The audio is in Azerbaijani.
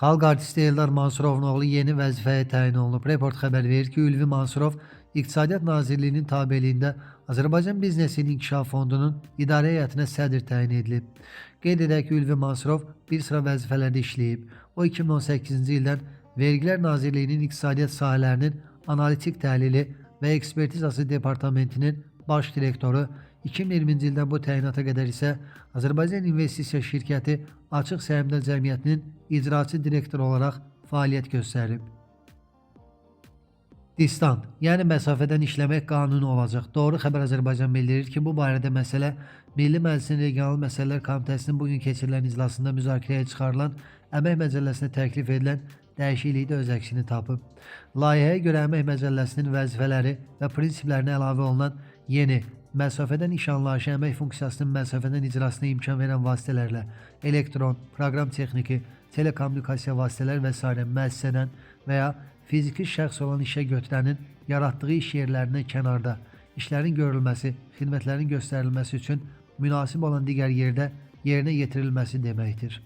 Xalq artisti Eldar Mansurovun oğlu yeni vəzifəyə təyin olunub. Report xəbər verir ki, Ülvi Mansurov İqtisadiyyat Nazirliyinin tabeliyində Azərbaycan Biznesinin İnkişaf Fondunun idarə heyətinə sədr təyin edilib. Qeyd edək ki, Ülvi Mansurov bir sıra vəzifələrdə işləyib. O 2018-ci ildən Vergilər Nazirliyinin iqtisadiyyat sahələrinin analitik təhlili və ekspertizası departamentinin baş direktoru, 2020-ci ildən bu təyinata qədər isə Azərbaycan İnvestisiya Şirkəti Açıq Səhmdar Cəmiyyətinin icraçı direktoru olaraq fəaliyyət göstərib. Distant, yəni məsafədən işləmək qanuni olacaq. Doğru Xəbər Azərbaycan bildirir ki, bu barədə məsələ Milli Məclisin Regional Məsələlər Komitəsinin bugün keçirilən iclasında müzakirəyə çıxarılan Əmək Məcəlləsinə təklif edilən dəyişiklikdə öz əksini tapıb. Layihəyə görə Əmək Məcəlləsinin vəzifələri və prinsiplərinə əlavə olunan yeni məsafədən iş anlayışı əmək funksiyasının məsafədən icrasına imkan verən vasitələrlə elektron, proqram texniki, telekommunikasiya vasitələr və s. müəssisədən və ya fiziki şəxs olan işə götürənin yaratdığı iş yerlərindən kənarda işlərin görülməsi, xidmətlərin göstərilməsi üçün münasib olan digər yerdə yerinə yetirilməsi deməkdir.